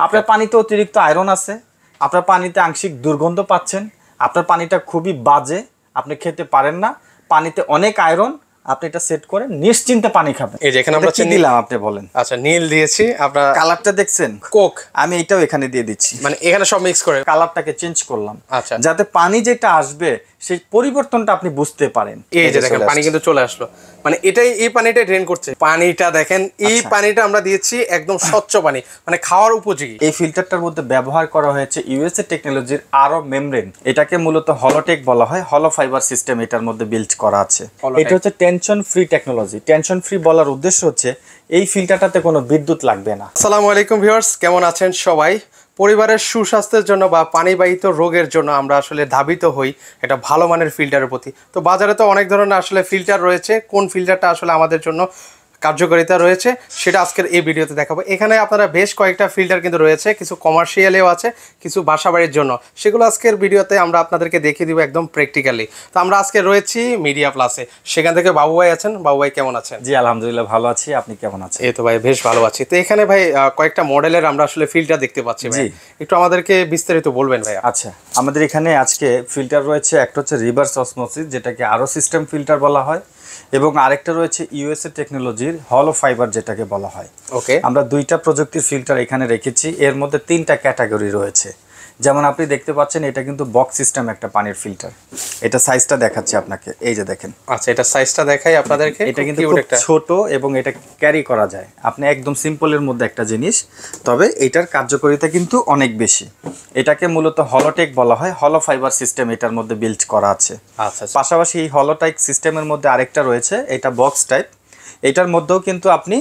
আপনার পানিতে অতিরিক্ত আয়রন আছে, আপনার পানিতে আংশিক দুর্গন্ধ পাচ্ছেন, আপনার পানিটা খুবই বাজে, আপনি খেতে পারেন না, পানিতে অনেক আয়রন, আপনি এটা সেট করে নিশ্চিন্তে পানি খাবেন। এই যে এখানে আমরা কি দিলাম আপনি বলেন? আচ্ছা, নীল দিয়েছি, আপনার কালারটা দেখছেন, কোক, আমি এটাও এখানে দিয়ে দিচ্ছি, মানে এখানে সব মিক্স করে কালারটাকে চেঞ্জ করলাম, আচ্ছা, যাতে পানি যেটা আসবে সেই পরিবর্তনটা আপনি বুঝতে পারেন। এই যে দেখেন পানি কিন্তু চলে আসলো, মানে এটাই এই পানিটা ড্রেন করছে। পানিটা দেখেন, এই পানিটা আমরা দিয়েছি একদম স্বচ্ছ পানি, মানে খাওয়ার উপযোগী। এই ফিল্টারটার মধ্যে ব্যবহার করা হয়েছে ইউএসএ টেকনোলজির আরো মেমব্রেন, এটাকে মূলত হলোটেক বলা হয়, হলো ফাইবার সিস্টেম এটার মধ্যে বিল্ড করা আছে। এটা হচ্ছে tension free technology. Tension free বলার উদ্দেশ্য হচ্ছে এই ফিল্টারটাতে কোনো বিদ্যুৎ লাগবে না। আসসালামু আলাইকুম ভিউয়ার্স, কেমন আছেন সবাই? পরিবারের সুস্বাস্থ্যের জন্য বা পানিবাহিত রোগের জন্য আমরা আসলে ধাবিত হই একটা ভালো মানের ফিল্টারের প্রতি। তো বাজারে তো অনেক ধরনের আসলে ফিল্টার রয়েছে, কোন ফিল্টারটা আসলে আমাদের জন্য কার্যকারিতা রয়েছে সেটা আজকের এই ভিডিওতে দেখাবো। এখানে আপনারা বেশ কয়েকটা ফিল্টার কিন্তু রয়েছে, কিছু কমার্শিয়ালেও আছে, কিছু বাসাবাড়ির জন্য, সেগুলো আজকের ভিডিওতে আমরা আপনাদেরকে দেখিয়ে দিব একদম প্র্যাকটিক্যালি। তো আমরা আজকে রয়েছি মিডিয়া প্লাসে, সেখান থেকে বাবু ভাই আছেন। বাবু ভাই কেমন আছেন? জি আলহামদুলিল্লাহ ভালো আছি, আপনি কেমন আছেন? এই তো ভাই বেশ ভালো আছি। তো এখানে ভাই কয়েকটা মডেলের আমরা আসলে ফিল্টার দেখতে পাচ্ছি ভাই, একটু আমাদেরকে বিস্তারিত বলবেন ভাই। আচ্ছা, আমাদের এখানে আজকে ফিল্টার রয়েছে, একটা হচ্ছে রিভার্স অসমোসিস যেটাকে আরো সিস্টেম ফিল্টার বলা হয়, এবং আরেকটা রয়েছে ইউএসএ টেকনোলজির হলো ফাইবার যেটাকে বলা হয়। ওকে, আমরা দুইটা প্রযুক্তির ফিল্টার এখানে রেখেছি, এর মধ্যে তিনটা ক্যাটাগরি রয়েছে। যেমন আপনি দেখতে পাচ্ছেন এটা কিন্তু বক্স সিস্টেম একটা পানির ফিল্টার, এটা সাইজটা দেখাচ্ছি আপনাকে, এই যে দেখেন। আচ্ছা, এটা সাইজটা দেখাই আপনাদেরকে, এটা কিন্তু খুব ছোট এবং এটা ক্যারি করা যায়, আপনি একদম সিম্পলের মধ্যে একটা জিনিস, তবে এটার কার্যকারিতা কিন্তু অনেক বেশি। এটাকে মূলত হলোটেক বলা হয়, হলো ফাইবার সিস্টেম এটার মধ্যে বিল্ড করা আছে। আচ্ছা, পাশাপাশি এই হলোটাইক সিস্টেমের মধ্যে আরেকটা রয়েছে, এটা বক্স টাইপ, এটার মধ্যেও কিন্তু আপনি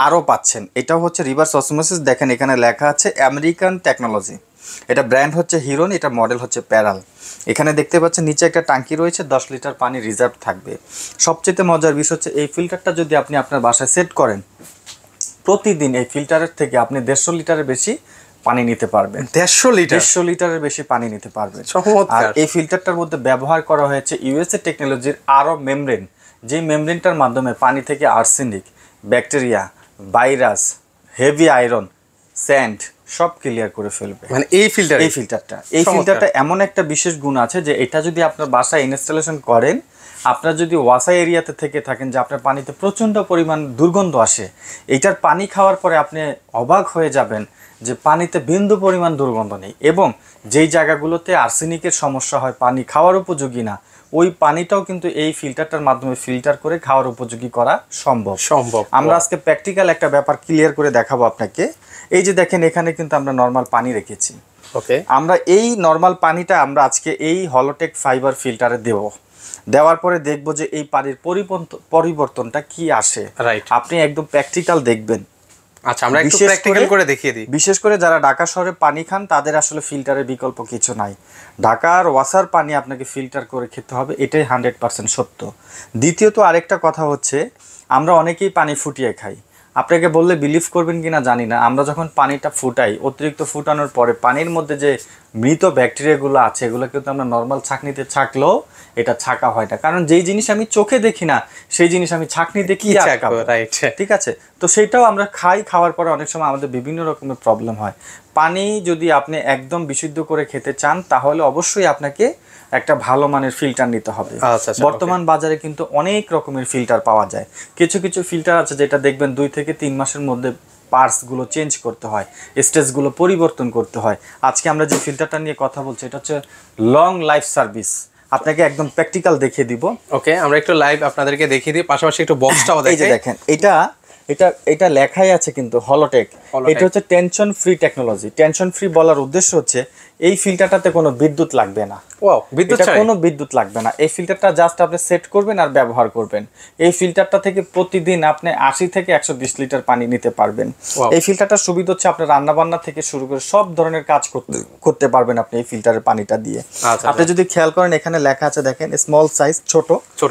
আরও পাচ্ছেন। এটাও হচ্ছে রিভার্স অসমোসিস, দেখেন এখানে লেখা আছে আমেরিকান টেকনোলজি, এটা ব্র্যান্ড হচ্ছে হিরোন, এটা মডেল হচ্ছে প্যারাল। এখানে দেখতে পাচ্ছেন নিচে একটা ট্যাঙ্কি রয়েছে, 10 লিটার পানি রিজার্ভ থাকবে। সবচেয়ে মজার বিষয় হচ্ছে এই ফিল্টারটা যদি আপনি আপনার বাসায় সেট করেন, প্রতিদিন এই ফিল্টারের থেকে আপনি 150 লিটারের বেশি পানি নিতে পারবেন। 150 লিটারের বেশি পানি নিতে পারবেন। আর এই ফিল্টারটার মধ্যে ব্যবহার করা হয়েছে ইউএসএ টেকনোলজির আরো মেমব্রেন, যে মেমব্রেনটার মাধ্যমে পানি থেকে arsenic, bacteria, virus, heavy iron, sand সব ক্লিয়ার করে ফেলবে। মানে এই ফিল্টারটা এমন একটা বিশেষ গুণ আছে যে এটা যদি আপনার বাসায় ইনস্টলেশন করেন, আপনার যদি ওয়াসা এরিয়াতে থেকে থাকেন যে আপনার পানিতে প্রচণ্ড পরিমাণ দুর্গন্ধ আসে, এইটার পানি খাওয়ার পরে আপনি অবাক হয়ে যাবেন যে পানিতে বিন্দু পরিমাণ দুর্গন্ধ নেই, এবং যেই জায়গাগুলোতে আর্সেনিকের সমস্যা হয়, পানি খাওয়ার উপযোগী না, ওই পানিটাও কিন্তু এই ফিল্টারটার মাধ্যমে ফিল্টার করে খাওয়ার উপযোগী করা সম্ভব। আমরা আজকে প্র্যাকটিক্যাল একটা ব্যাপার ক্লিয়ার করে দেখাবো আপনাকে। এই যে দেখেন এখানে কিন্তু আমরা নর্মাল পানি রেখেছি। ওকে, আমরা এই নর্মাল পানিটা আমরা আজকে এই হলোটেক ফাইবার ফিল্টারে দেওয়ার পরে দেখব যে এই পানির পরিবর্তনটা কি আসে। রাইট, আপনি একদম প্র্যাকটিক্যাল দেখবেন। আচ্ছা, আমরা একটু প্র্যাকটিক্যাল করে দেখিয়ে দিই। বিশেষ করে যারা ঢাকা শহরে পানি খান তাদের আসলে ফিল্টারের বিকল্প কিছু নাই, ঢাকার ওয়াসার পানি আপনাকে ফিল্টার করে খেতে হবে, এটাই 100% সত্য। দ্বিতীয়ত আরেকটা কথা হচ্ছে, আমরা অনেকেই পানি ফুটিয়ে খাই, আপনাকে বললে বিলিভ করবেন কিনা জানি না, আমরা যখন পানিটা ফুটাই, অতিরিক্ত ফুটানোর পরে পানির মধ্যে যে মৃত ব্যাকটেরিয়াগুলো আছে এগুলো কিন্তু আমরা নর্মাল ছাঁকনিতে ছাঁকলেও এটা ছাঁকা হয় না, কারণ যেই জিনিস আমি চোখে দেখি না সেই জিনিস আমি ছাঁকনিতে কি ছাঁকাবো, ঠিক আছে? তো সেটাও আমরা খাওয়ার পরে অনেক সময় আমাদের বিভিন্ন রকমের প্রবলেম হয়। পানি যদি আপনি একদম বিশুদ্ধ করে খেতে চান তাহলে অবশ্যই আপনাকে একটা ভালো মানের ফিল্টার নিতে হবে। বর্তমান বাজারে কিন্তু অনেক রকমের ফিল্টার পাওয়া যায়, কিছু কিছু ফিল্টার আছে যেটা দেখবেন 2 থেকে 3 মাসের মধ্যে পার্টসগুলো চেঞ্জ করতে হয়, স্টেজগুলো পরিবর্তন করতে হয়। আজকে আমরা যে ফিল্টারটা নিয়ে কথা বলছি এটা হচ্ছে লং লাইফ সার্ভিস, আপনাকে একদম প্র্যাকটিক্যাল দেখিয়ে দিব। ওকে, আমরা একটু লাইভ আপনাদেরকে দেখিয়ে দিই, পাশাপাশি একটু বক্সটাও দেখাই। এই যে দেখেন এটা লেখাই আছে কিন্তু হলোটেক, এটা হচ্ছে tension free technology. Tension free বলার উদ্দেশ্য হচ্ছে এই ফিল্টারটাতে কোনো বিদ্যুৎ লাগবে না। কোনো বিদ্যুৎ লাগবে না, এই ফিল্টারটা জাস্ট আপনি সেট করবেন আর ব্যবহার করবেন। এই ফিল্টারটা থেকে প্রতিদিন আপনি 80 থেকে 120 লিটার পানি নিতে পারবেন। এই ফিল্টারটার সুবিধা হচ্ছে আপনার রান্নাবান্না থেকে শুরু করে সব ধরনের কাজ করতে পারবেন আপনি এই ফিল্টারের পানিটা দিয়ে। আপনি যদি খেয়াল করেন এখানে লেখা আছে দেখেন স্মল সাইজ, ছোট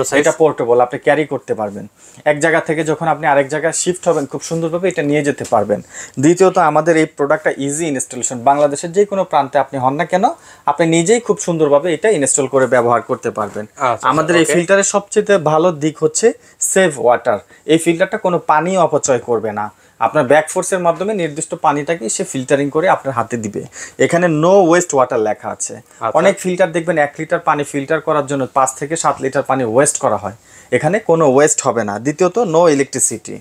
সাইজ, এটা পোর্টেবল, আপনি ক্যারি করতে পারবেন। এক জায়গা থেকে যখন আপনি আরেক জায়গায় শিফট হবেন খুব সুন্দরভাবে এটা নিয়ে যেতে পারবেন। দ্বিতীয়ত আমাদের এই প্রোডাক্টটা ইজি ইনস্টলেশন, বাংলাদেশের যে কোনো প্রান্তে আপনি হন না কেন আপনি নিজেই খুব সুন্দরভাবে এটা ইনস্টল করে ব্যবহার করতে পারবেন। আমাদের এই ফিল্টারের সবচেয়ে ভালো দিক হচ্ছে সেভ ওয়াটার, এই ফিল্টারটা কোনো পানি অপচয় করবে না। আপনার ব্যাক ফোর্সের মাধ্যমে নির্দিষ্ট পানিটাকে সে ফিল্টারিং করে আপনার হাতে দিবে। এখানে নো ওয়েস্ট ওয়াটার লেখা আছে। অনেক ফিল্টার দেখবেন 1 লিটার পানি ফিল্টার করার জন্য 5 থেকে 7 লিটার পানি ওয়েস্ট করা হয়, এখানে কোনো ওয়েস্ট হবে না। দ্বিতীয়ত নো ইলেকট্রিসিটি,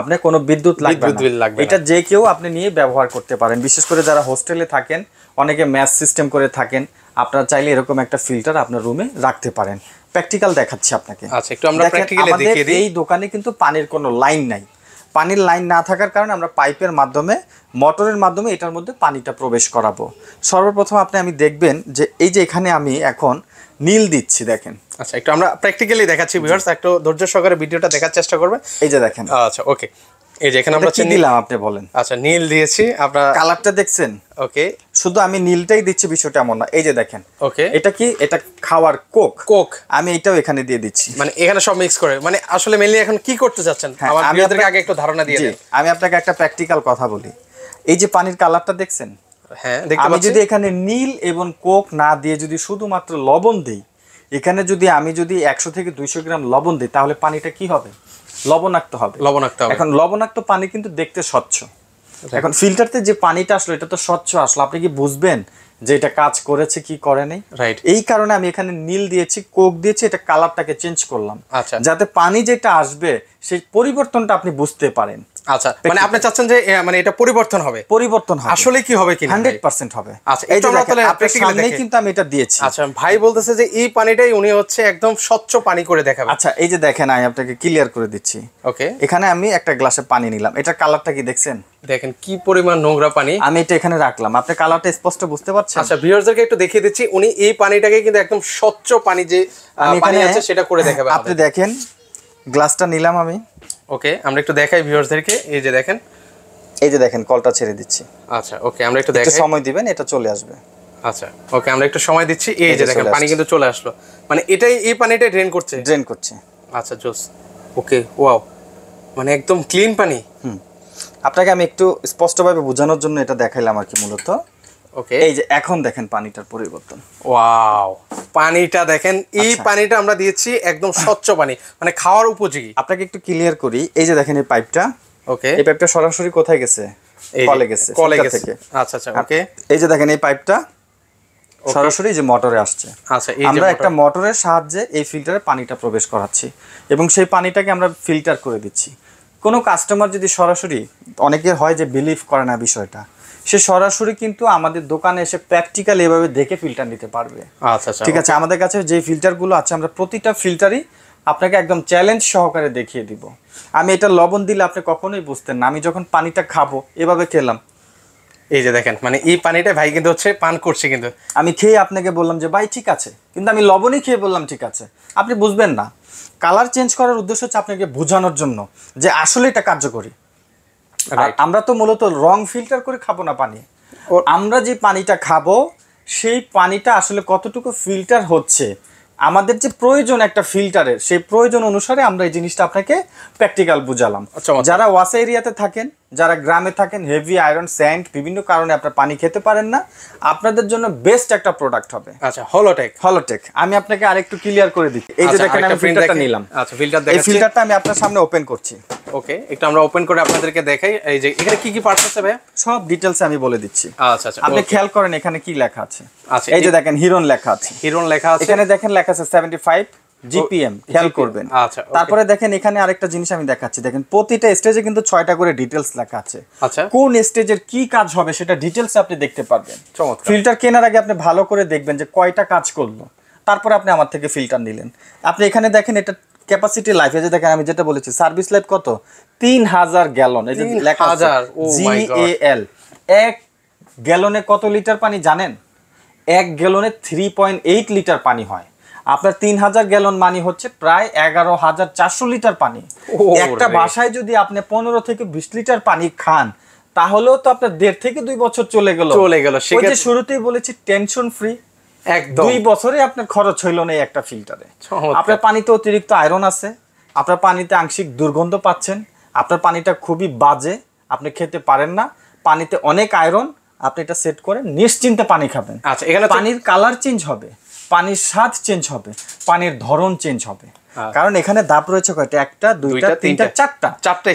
আপনার কোনো বিদ্যুৎ লাগবে না, এটা যে কেউ আপনি নিয়ে ব্যবহার করতে পারেন। বিশেষ করে যারা হোস্টেলে থাকেন, অনেকে ম্যাচ সিস্টেম করে থাকেন, আপনারা চাইলে এরকম একটা ফিল্টার আপনার রুমে রাখতে পারেন। প্র্যাকটিক্যাল দেখাচ্ছি আপনাকে। আচ্ছা, একটু আমরা প্র্যাকটিক্যালি দেখিয়ে দিই। এই দোকানে কিন্তু পানির কোনো লাইন নাই। পানির লাইন না থাকার কারণে আমরা পাইপের মাধ্যমে, মোটরের মাধ্যমে এটার মধ্যে পানিটা প্রবেশ করাবো। সর্বপ্রথম আমি দেখবেন যে এই যে এখানে আমি এখন নীল দিচ্ছি, দেখেন। আচ্ছা, একটু আমরা প্র্যাকটিক্যালি দেখাচ্ছি ভিউয়ার্স, একটু ধৈর্য সহকারে ভিডিওটা দেখার চেষ্টা করবেন। এই যে দেখেন। আচ্ছা, ওকে, এই যে এখানে আমরা কি দিলাম আপনি বলেন। আচ্ছা, নীল দিয়েছি, আপনারা কালারটা দেখছেন? ওকে, শুধু আমি নীলটাই দিচ্ছি বিষয়টা এমন না। এই যে দেখেন, ওকে, এটা কি? এটা খাওয়ার কোক। কোক আমি এটাও এখানে দিয়ে দিচ্ছি, মানে এখানে সব মিক্স করে। মানে আসলে মেইনলি এখন কি করতে যাচ্ছেন আমার ভিউয়ারদেরকে আগে একটু ধারণা দিয়ে দেন। আমি আপনাকে একটা প্র্যাকটিক্যাল কথা বলি। এই যে পানির কালারটা দেখছেন? হ্যাঁ, দেখতে পাচ্ছি। আমি যদি এখানে নীল এবং কোক না দিয়ে যদি শুধুমাত্র লবণ দেই, এখানে যদি আমি 100 থেকে 200 গ্রাম লবণ দিই, তাহলে পানিটা কি হবে? লবণাক্ত হবে। এখন লবণাক্ত পানি কিন্তু দেখতে স্বচ্ছ। এখন ফিল্টারতে যে পানিটা আসলো এটা তো স্বচ্ছ আসলো, আপনি কি বুঝবেন যে এটা কাজ করেছে কি করে নাই? রাইট। এই কারণে আমি এখানে নীল দিয়েছি, কোক দিয়েছি, এটা কালারটাকে চেঞ্জ করলাম। আচ্ছা, যাতে পানি যেটা আসবে সেই পরিবর্তনটা আপনি বুঝতে পারেন। আচ্ছা, মানে আপনি চাচ্ছেন যে মানে এটা পরিবর্তন হবে? পরিবর্তন হবে। আসলে কি হবে কি? 100% হবে। আচ্ছা, এই যে তাহলে প্র্যাকটিক্যালি দেখেন, কিন্তু আমি এটা দিয়েছি। আচ্ছা, ভাই বলতেছে যে এই পানিটাই উনি হচ্ছে একদম স্বচ্ছ পানি করে দেখাবে। আচ্ছা, এই যে দেখেন, আমি আপনাকে ক্লিয়ার করে দিচ্ছি। ওকে, এখানে আমি একটা গ্লাসে পানি নিলাম, এটা কালারটা কি দেখছেন? দেখেন কি পরিমাণ নোংরা পানি। আমি এটা এখানে রাখলাম, আপনি কালারটা স্পষ্ট বুঝতে পারছেন? আচ্ছা, ভিউয়ারদেরকে একটু দেখিয়ে দিচ্ছি, উনি এই পানিটাকে কিন্তু একদম স্বচ্ছ পানি যে পানি আছে সেটা করে দেখাবে। আপনি দেখেন, গ্লাসটা নিলাম আমি। ওকে, আমরা একটু দেখাই ভিউয়ারদেরকে। এই যে দেখেন, এই যে দেখেন, কলটা ছেড়ে দিচ্ছি। আচ্ছা, ওকে, আমরা একটু দেখাই। সময় দিবেন, এটা চলে আসবে। আচ্ছা, ওকে, আমরা একটু সময় দিচ্ছি। এই যে দেখেন, পানি কিন্তু চলে আসলো, মানে এটাই এই পানিটা ড্রেন করছে। আচ্ছা, জোস। ওকে, ওয়াও, মানে একদম ক্লিন পানি। আপনাকে আমি একটু স্পষ্টভাবে বোঝানোর জন্য এটা দেখাইলাম আর কি মূলত। ওকে, এই যে এখন দেখেন পানিটার পরিবর্তন। ওয়াও, পানিটা দেখেন, এই পানিটা আমরা দিয়েছি একদম স্বচ্ছ পানি, মানে খাওয়ার উপযোগী। আপনাকে একটু ক্লিয়ার করি, এই যে দেখেন এই পাইপটা। ওকে, এই পাইপটা সরাসরি কোথায় গেছে? কলে গেছে। আচ্ছা, আচ্ছা, ওকে, এই যে দেখেন এই পাইপটা সরাসরি যে মোটরে আসছে। আচ্ছা, আমরা একটা মোটরের সাহায্যে এই ফিল্টারে পানিটা প্রবেশ করাচ্ছি এবং সেই পানিটাকে আমরা ফিল্টার করে দিচ্ছি। কোনো কাস্টমার যদি সরাসরি, অনেকের হয় যে বিলিভ করে না বিষয়টা, সে সরাসরি কিন্তু আমাদের দোকানে এসে প্র্যাকটিক্যাল এভাবে দেখে ফিল্টার নিতে পারবে। আচ্ছা, ঠিক আছে, আমাদের কাছে যে ফিল্টারগুলো আছে আমরা প্রতিটা ফিল্টারই আপনাকে একদম চ্যালেঞ্জ সহকারে দেখিয়ে দিব। আমি এটা লবণ দিলে আপনি কখনোই বুঝতেন না, আমি যখন পানিটা খাবো এভাবে খেলাম। এই যে দেখেন, মানে এই পানিটা ভাই কিন্তু হচ্ছে পান করছে, কিন্তু আমি খেয়ে আপনাকে বললাম যে ভাই ঠিক আছে, কিন্তু আমি লবণই খেয়ে বললাম ঠিক আছে, আপনি বুঝবেন না। কালার চেঞ্জ করার উদ্দেশ্য হচ্ছে আপনাকে বোঝানোর জন্য যে আসলে এটা কার্যকরী। আমরা তো মূলত রং ফিল্টার করে খাবো না পানি, আমরা যে পানিটা খাবো সেই পানিটা আসলে কতটুকু ফিল্টার হচ্ছে, আমাদের যে প্রয়োজন একটা ফিল্টারের, সেই প্রয়োজন অনুসারে আমরা এই জিনিসটা আপনাকে প্র্যাকটিক্যাল বুঝালাম। যারা ওয়াসা এরিয়াতে থাকেন, যারা গ্রামে থাকেন, হেভি আয়রন স্যান্ড বিভিন্ন কারণে আপনার পানি খেতে পারেন না, আপনাদের জন্য বেস্ট একটা প্রোডাক্ট হবে। আচ্ছা, হলোটেক। আমি আপনাকে আরেকটু ক্লিয়ার করে দিচ্ছি। এই যে দেখেন আমি ফিল্টারটা নিলাম। আচ্ছা, ফিল্টার দেখাচ্ছি, এই ফিল্টারটা আমি আপনার সামনে ওপেন করছি। ওকে, একটু আমরা ওপেন করে আপনাদেরকে দেখাই। এই যে এখানে কি কি পার্টস আছে ভাই, সব ডিটেইলস আমি বলে দিচ্ছি। আচ্ছা, আচ্ছা, আপনি খেয়াল করেন এখানে কি লেখা আছে। আচ্ছা, এই যে দেখেন হিরন লেখা আছে। এখানে দেখেন লেখা আছে 75 জিপিএম, খেয়াল করবেন। আচ্ছা, তারপরে দেখেন এখানে আরেকটা জিনিস আমি দেখাচ্ছি, দেখেন প্রতিটা স্টেজে কিন্তু 6টা করে ডিটেইলস লেখা আছে। আচ্ছা, কোন স্টেজের কি কাজ হবে সেটা ডিটেইলস আপনি দেখতে পারবেন। ফিল্টার কেনার আগে আপনি ভালো করে দেখবেন যে কয়টা কাজ করলো, তারপরে আপনি আমার থেকে ফিল্টার নিলেন। আপনি এখানে দেখেন এটা ক্যাপাসিটি লাইফ, এই যে দেখেন আমি যেটা বলেছি সার্ভিস লাইফ কত, 3000 গ্যালন। এই যে লেখা আছে GAL। 1 গ্যালনে কত লিটার পানি জানেন? 1 গ্যালনে 3.8 লিটার পানি হয়। আপনার 3000 গ্যালন মানে হচ্ছে প্রায় 11400 লিটার পানি। একটা বাসায় যদি আপনি 15 থেকে 20 লিটার পানি খান, তাহলেও তো আপনার 1.5 থেকে 2 বছর চলে গেল। ওই যে শুরুতেই বলেছি টেনশন ফ্রি, একদম 2 বছরে আপনার খরচ হইল না একটা ফিল্টারে। আপনার পানিতে অতিরিক্ত আয়রন আছে, আপনার পানিতে আংশিক দুর্গন্ধ পাচ্ছেন, আপনার পানিটা খুবই বাজে, আপনি খেতে পারেন না, পানিতে অনেক আয়রন। আপনি এটা সেট করে নিশ্চিন্তে পানি খাবেন। আচ্ছা, এখানে পানির কালার চেঞ্জ হবে, পানির স্বাদ চেঞ্জ হবে, পানির ধরন চেঞ্জ হবে। কারণ এখানে ধাপ রয়েছে কয়টা, একটা দুইটা তিনটা চারটা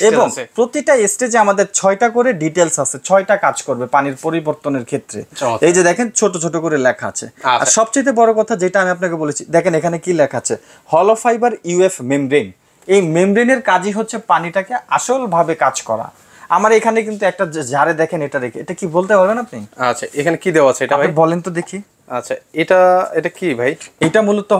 এবং প্রতিটা স্টেজে আমাদের 6টা করে ডিটেলস আছে, 6টা কাজ করবে পানির পরিবর্তনের ক্ষেত্রে। এই যে দেখেন ছোট ছোট করে লেখা আছে। আর সবচেয়ে বড় কথা যেটা আমি আপনাকে বলেছি, দেখেন এখানে কি লেখা আছে, হলো ফাইবার ইউএফ মেমব্রেন। এই মেমব্রেনের কাজই হচ্ছে পানিটাকে আসলভাবে কাজ করা। আমার এখানে কিন্তু একটা জারে দেখেন, এটা রেখে, এটা কি বলতে পারবেন আপনি? আচ্ছা এখানে কি দেওয়া আছে এটা ভাই বলেন তো দেখি। আচ্ছা এটা কি ভাই? এটা মূলত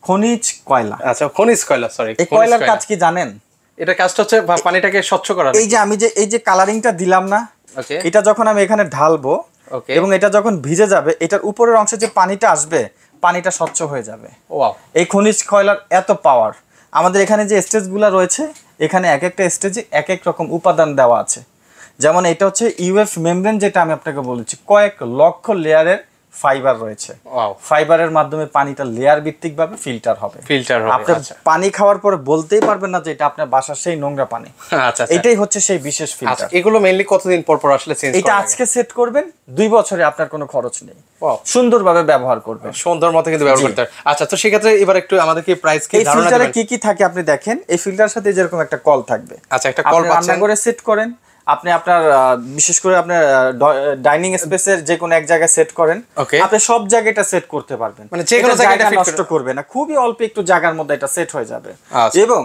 খনিজ কয়লা। আচ্ছা খনিজ কয়লা, সরি। এই কয়লার কাজ কি জানেন? এটা কাজটা হচ্ছে পানিটাকে স্বচ্ছ করা। এই যে আমি এই যে কালারিংটা দিলাম না, এটা যখন আমি এখানে ঢালবো এবং এটা যখন ভিজে যাবে, এটার উপরের অংশে যে পানিটা আসবে, পানিটা স্বচ্ছ হয়ে যাবে। ওয়াও, এই খনিজ কয়লার এত পাওয়ার। আমাদের এখানে যে স্টেজগুলো রয়েছে, এখানে এক একটা স্টেজে এক এক রকম উপাদান দেওয়া আছে। যেমন এটা হচ্ছে ইউএফ মেমব্রেন, যেটা আমি আপনাকে বলেছি, কয়েক লক্ষ লেয়ারের ফাইবার রয়েছে। ফাইবারের মাধ্যমে পানিটা লেয়ার ভিত্তিক ভাবে ফিল্টার হবে। আপনি পানি খাওয়ার পরে বলতেই পারবেন না যে এটা আপনার বাসার সেই নোংরা পানি। আচ্ছা, এটাই হচ্ছে সেই বিশেষ ফিল্টার। এগুলো মেইনলি কতদিন পর পর আসলে চেঞ্জ করা? এটা আজকে সেট করবেন, 2 বছরে আপনার কোনো খরচ নেই, সুন্দরভাবে ব্যবহার করবেন, সুন্দর মতো কিন্তু ব্যবহার করতে। আচ্ছা, তো সেক্ষেত্রে এবার একটু আমাদেরকে প্রাইস কি ধারণা দিবেন? এই ফিল্টারে কি কি থাকে আপনি দেখেন। এই ফিল্টারের সাথে যেরকম একটা কল থাকবে। আচ্ছা, একটা কল পাচ্ছেন। রান্না করে সেট করেন আপনি, আপনার বিশেষ করে আপনার ডাইনিং স্পেসের যে কোনো এক জায়গায় সেট করেন, আপনি সব জায়গায় এটা সেট করতে পারবেন। মানে যে কোনো জায়গায় নষ্ট করবে না, খুবই অল্প একটু জায়গার মধ্যে এটা সেট হয়ে যাবে। এবং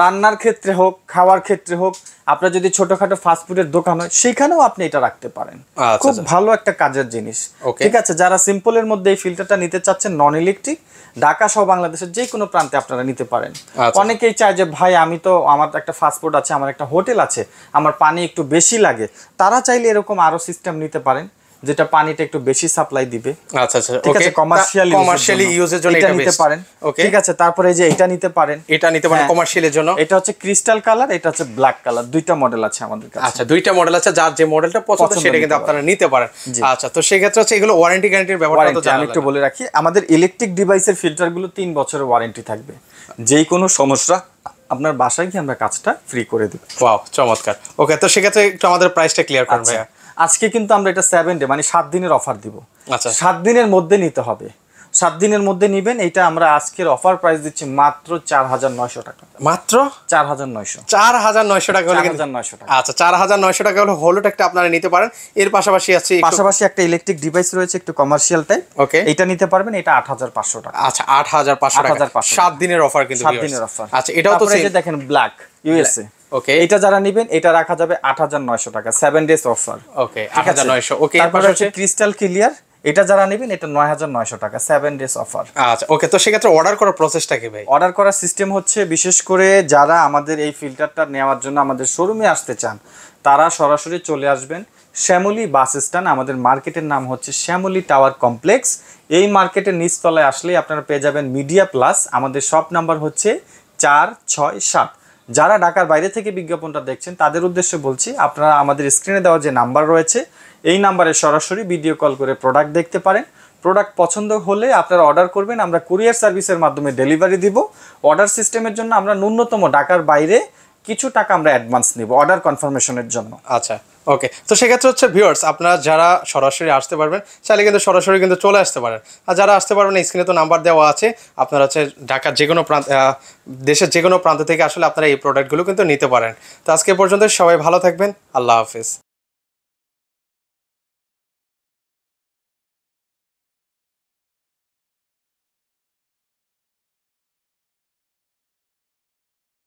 রান্নার ক্ষেত্রে হোক, খাওয়ার ক্ষেত্রে হোক, আপনার যদি ছোটখাটো ফাস্টফুডের দোকান হয়, সেখানেও আপনি এটা রাখতে পারেন। খুব ভালো একটা কাজের জিনিস। ঠিক আছে, যারা সিম্পলের মধ্যে এই ফিল্টারটা নিতে চাচ্ছেন, নন ইলেকট্রিক, ঢাকা সহ বাংলাদেশের যে কোনো প্রান্তে আপনারা নিতে পারেন। অনেকেই চায় যে ভাই আমি তো, আমার একটা ফাস্টফুড আছে, আমার একটা হোটেল আছে, আমার পানি একটু বেশি লাগে, তারা চাইলে এরকম আরো সিস্টেম নিতে পারেন যেটা পানিটা একটু বেশি সাপ্লাই দিবে। আচ্ছা আচ্ছা, ঠিক আছে, কমার্শিয়ালি ইউজের জন্য এটা নিতে পারেন। ঠিক আছে, তারপরে এই যে এটা নিতে পারেন, এটা নিতে পারেন কমার্শিয়ালের জন্য। এটা হচ্ছে ক্রিস্টাল কালার, এটা হচ্ছে ব্ল্যাক কালার, দুইটা মডেল আছে আমাদের কাছে। আচ্ছা, দুইটা মডেল আছে, যার যে মডেলটা পছন্দ সেটা কিন্তু আপনারা নিতে পারেন। আচ্ছা, তো সেই ক্ষেত্রে হচ্ছে এগুলো ওয়ারেন্টি গ্যারান্টির ব্যাপারটা তো আমি একটু বলে রাখি, আমাদের ইলেকট্রিক ডিভাইসের ফিল্টারগুলো 3 বছরের ওয়ারেন্টি থাকবে। যেই কোনো সমস্যা আপনার বাসায় গিয়ে আমরা কাজটা ফ্রি করে দেব। ওয়াও, চমৎকার। ওকে, তো সেক্ষেত্রে একটু আমাদের প্রাইসটা ক্লিয়ার করুন ভাইয়া। আজকে কিন্তু আমরা এটা 7 ডে মানে 7 দিনের অফার দিব। আচ্ছা, 7 দিনের মধ্যে নিতে হবে, 7 দিনের মধ্যে নিবেন। এটা আমরা আজকের অফার প্রাইস দিচ্ছি মাত্র 4900 টাকা। মাত্র 4900 টাকা হলে 4900 টাকা। আচ্ছা, 4900 টাকা হলে হলুদ একটা আপনারা নিতে পারেন। এর পাশাপাশি আছে একটা ইলেকট্রিক ডিভাইস রয়েছে, একটু কমার্শিয়াল টাইপ। ওকে, এটা নিতে পারবেন, এটা 8500 টাকা। আচ্ছা, 8500 টাকা, 7 দিনের অফার কিন্তু। 7 দিনের অফার। আচ্ছা, এটাও তো দেখেন ব্ল্যাক ইউএসএ। ওকে, এটা যারা নেবেন এটা রাখা যাবে 8900 টাকা, 7 ডেজ অফার। ওকে, 8900। ওকে, তারপরে হচ্ছে ক্রিস্টাল ক্লিয়ার, এটা যারা নেবেন এটা 9900 টাকা, 7 ডেজ অফার। আচ্ছা, ওকে, তো সেক্ষেত্রে অর্ডার করার প্রসেসটা কি ভাই? অর্ডার করার সিস্টেম হচ্ছে, বিশেষ করে যারা আমাদের এই ফিল্টারটা নেওয়ার জন্য আমাদের শোরুমে আসতে চান, তারা সরাসরি চলে আসবেন শ্যামলী বাস স্ট্যান্ড। আমাদের মার্কেটের নাম হচ্ছে শ্যামলী টাওয়ার কমপ্লেক্স। এই মার্কেটের নিচতলায় আসলেই আপনারা পেয়ে যাবেন মিডিয়া প্লাস। আমাদের শপ নাম্বার হচ্ছে 467। যারা ঢাকার বাইরে থেকে বিজ্ঞাপনটা দেখছেন তাদের উদ্দেশ্যে বলছি, আপনারা আমাদের স্ক্রিনে দেওয়া যে নাম্বার রয়েছে, এই নাম্বারে সরাসরি ভিডিও কল করে প্রোডাক্ট দেখতে পারেন। প্রোডাক্ট পছন্দ হলে আপনারা অর্ডার করবেন, আমরা কুরিয়ার সার্ভিসের মাধ্যমে ডেলিভারি দিব। অর্ডার সিস্টেমের জন্য আমরা ন্যূনতম ঢাকার বাইরে কিছু টাকা আমরা অ্যাডভান্স নিব অর্ডার কনফার্মেশনের জন্য। আচ্ছা, ওকে, তো সেক্ষেত্রে হচ্ছে ভিউয়ার্স, আপনারা যারা সরাসরি আসতে পারবেন চাইলে কিন্তু সরাসরি কিন্তু চলে আসতে পারেন। আর যারা আসতে পারবেন, স্ক্রিনে তো নাম্বার দেওয়া আছে, আপনারা হচ্ছে ঢাকার যে কোনো প্রান্ত, দেশের যে কোনো প্রান্ত থেকে আসলে আপনারা এই প্রোডাক্টগুলো কিন্তু নিতে পারেন। তো আজকে পর্যন্ত সবাই ভালো থাকবেন, আল্লাহ হাফিজ।